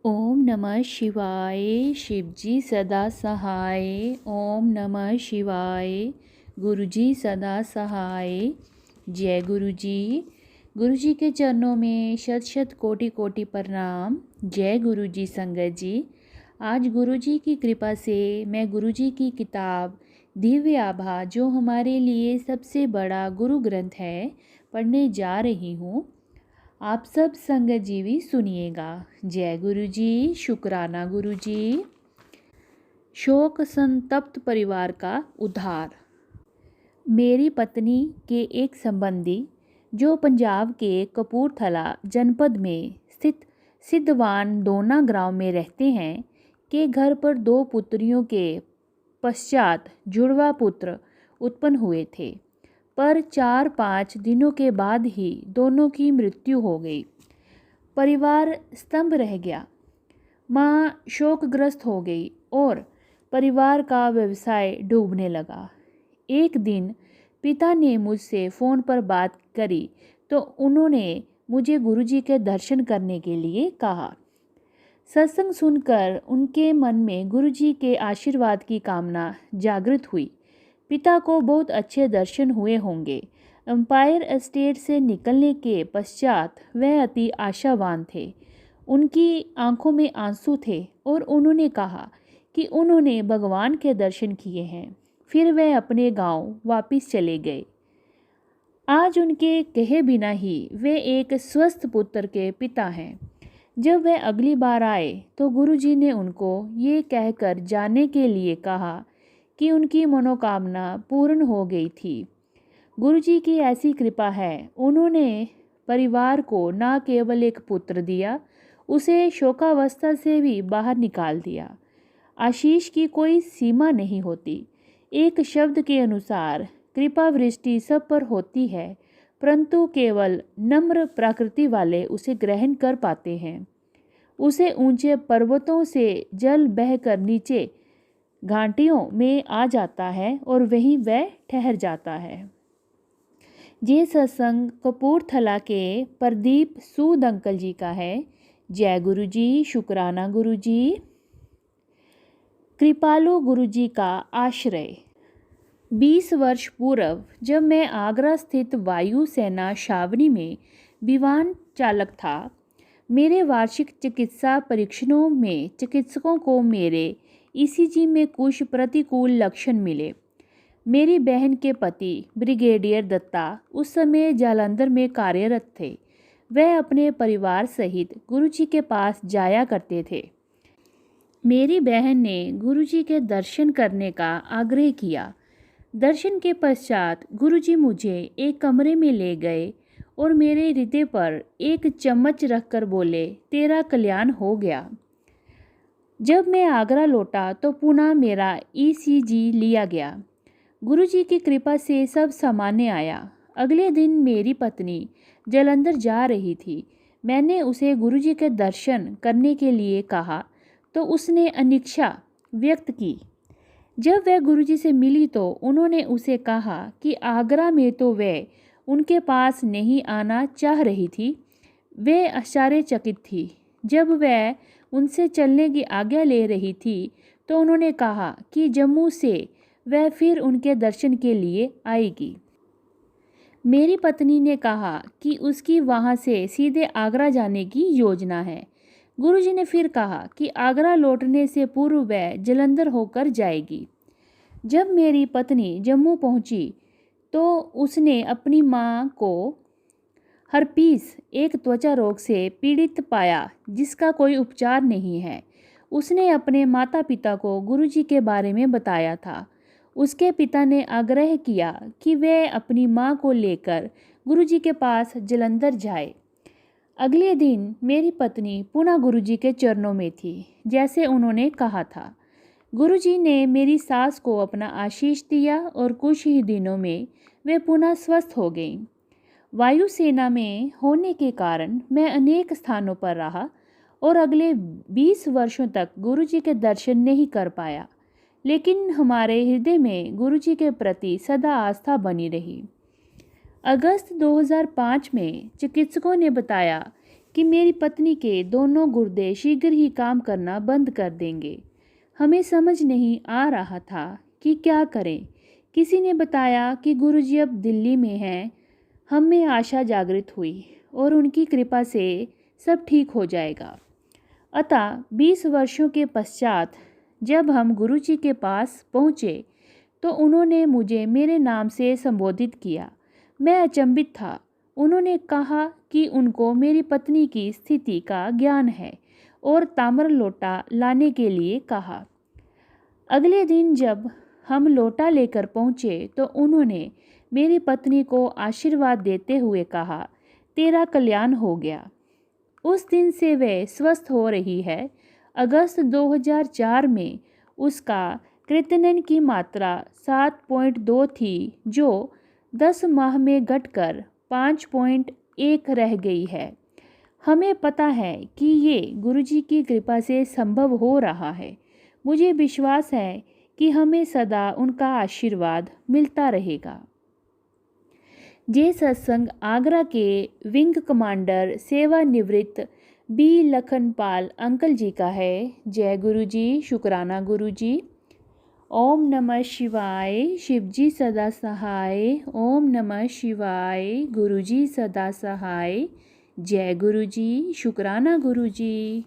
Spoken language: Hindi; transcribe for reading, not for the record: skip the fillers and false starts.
ओम नमः शिवाय। शिवजी सदा सहाय। ओम नमः शिवाय। गुरुजी सदा सहाय। जय गुरुजी। गुरुजी के चरणों में शत शत कोटि कोटि प्रणाम। जय गुरुजी संगत जी। आज गुरुजी की कृपा से मैं गुरुजी की किताब दिव्य आभा, जो हमारे लिए सबसे बड़ा गुरु ग्रंथ है, पढ़ने जा रही हूँ। आप सब संगत जीवी सुनिएगा। जय गुरुजी। शुक्राना गुरुजी। शोक संतप्त परिवार का उद्धार। मेरी पत्नी के एक संबंधी जो पंजाब के कपूरथला जनपद में स्थित सिद्धवान दोना गांव में रहते हैं, के घर पर 2 पुत्रियों के पश्चात जुड़वा पुत्र उत्पन्न हुए थे, पर 4-5 दिनों के बाद ही दोनों की मृत्यु हो गई। परिवार स्तंभ रह गया। माँ शोकग्रस्त हो गई और परिवार का व्यवसाय डूबने लगा। एक दिन पिता ने मुझसे फ़ोन पर बात करी तो उन्होंने मुझे गुरुजी के दर्शन करने के लिए कहा। सत्संग सुनकर उनके मन में गुरुजी के आशीर्वाद की कामना जागृत हुई। पिता को बहुत अच्छे दर्शन हुए होंगे। एम्पायर एस्टेट से निकलने के पश्चात वह अति आशावान थे। उनकी आंखों में आंसू थे और उन्होंने कहा कि उन्होंने भगवान के दर्शन किए हैं। फिर वह अपने गांव वापस चले गए। आज उनके कहे बिना ही वे एक स्वस्थ पुत्र के पिता हैं। जब वह अगली बार आए तो गुरुजी ने उनको ये कहकर जाने के लिए कहा कि उनकी मनोकामना पूर्ण हो गई थी। गुरुजी की ऐसी कृपा है, उन्होंने परिवार को न केवल एक पुत्र दिया, उसे शोकावस्था से भी बाहर निकाल दिया। आशीष की कोई सीमा नहीं होती। एक शब्द के अनुसार कृपा वृष्टि सब पर होती है, परंतु केवल नम्र प्रकृति वाले उसे ग्रहण कर पाते हैं। उसे ऊंचे पर्वतों से जल बहकर नीचे घाटियों में आ जाता है और वहीं वह ठहर जाता है। ये सत्संग कपूरथला के प्रदीप सूद अंकल जी का है। जय गुरुजी। शुक्राना गुरुजी। कृपालु गुरुजी का आश्रय। 20 वर्ष पूर्व जब मैं आगरा स्थित वायु सेना छावनी में विमान चालक था, मेरे वार्षिक चिकित्सा परीक्षणों में चिकित्सकों को मेरे ईसीजी में कुछ प्रतिकूल लक्षण मिले। मेरी बहन के पति ब्रिगेडियर दत्ता उस समय जालंधर में कार्यरत थे। वह अपने परिवार सहित गुरुजी के पास जाया करते थे। मेरी बहन ने गुरुजी के दर्शन करने का आग्रह किया। दर्शन के पश्चात गुरुजी मुझे एक कमरे में ले गए और मेरे हृदय पर एक चम्मच रखकर बोले, तेरा कल्याण हो गया। जब मैं आगरा लौटा तो पुनः मेरा ईसीजी लिया गया। गुरुजी की कृपा से सब सामान्य आया। अगले दिन मेरी पत्नी जालंधर जा रही थी। मैंने उसे गुरुजी के दर्शन करने के लिए कहा तो उसने अनिच्छा व्यक्त की। जब वह गुरुजी से मिली तो उन्होंने उसे कहा कि आगरा में तो वह उनके पास नहीं आना चाह रही थी। वे आश्चर्यचकित थी। जब वह उनसे चलने की आज्ञा ले रही थी तो उन्होंने कहा कि जम्मू से वह फिर उनके दर्शन के लिए आएगी। मेरी पत्नी ने कहा कि उसकी वहाँ से सीधे आगरा जाने की योजना है। गुरुजी ने फिर कहा कि आगरा लौटने से पूर्व वह जालंधर होकर जाएगी। जब मेरी पत्नी जम्मू पहुंची तो उसने अपनी मां को हर्पीस, एक त्वचा रोग से पीड़ित पाया जिसका कोई उपचार नहीं है। उसने अपने माता पिता को गुरुजी के बारे में बताया था। उसके पिता ने आग्रह किया कि वह अपनी मां को लेकर गुरुजी के पास जालंधर जाए। अगले दिन मेरी पत्नी पुनः गुरुजी के चरणों में थी, जैसे उन्होंने कहा था। गुरुजी ने मेरी सास को अपना आशीष दिया और कुछ ही दिनों में वे पुनः स्वस्थ हो गईं। वायुसेना में होने के कारण मैं अनेक स्थानों पर रहा और अगले 20 वर्षों तक गुरुजी के दर्शन नहीं कर पाया, लेकिन हमारे हृदय में गुरुजी के प्रति सदा आस्था बनी रही। अगस्त 2005 में चिकित्सकों ने बताया कि मेरी पत्नी के दोनों गुर्दे शीघ्र ही काम करना बंद कर देंगे। हमें समझ नहीं आ रहा था कि क्या करें। किसी ने बताया कि गुरुजी अब दिल्ली में हैं। हम में आशा जागृत हुई और उनकी कृपा से सब ठीक हो जाएगा। अतः 20 वर्षों के पश्चात जब हम गुरुजी के पास पहुँचे तो उन्होंने मुझे मेरे नाम से संबोधित किया। मैं अचंभित था। उन्होंने कहा कि उनको मेरी पत्नी की स्थिति का ज्ञान है और ताम्र लोटा लाने के लिए कहा। अगले दिन जब हम लोटा लेकर पहुँचे तो उन्होंने मेरी पत्नी को आशीर्वाद देते हुए कहा, तेरा कल्याण हो गया। उस दिन से वह स्वस्थ हो रही है। अगस्त 2004 में उसका क्रिएटिनिन की मात्रा 7.2 थी, जो 10 माह में घटकर 5.1 रह गई है। हमें पता है कि ये गुरुजी की कृपा से संभव हो रहा है। मुझे विश्वास है कि हमें सदा उनका आशीर्वाद मिलता रहेगा। ये सत्संग आगरा के विंग कमांडर सेवानिवृत्त बी लखनपाल अंकल जी का है। जय गुरु जी, शुक्राना गुरु जी। ओम नमः शिवाय, शिवजी सदा सहाय। ओम नमः शिवाय, गुरुजी सदा सहाय। जय गुरु जी, शुक्राना गुरु जी।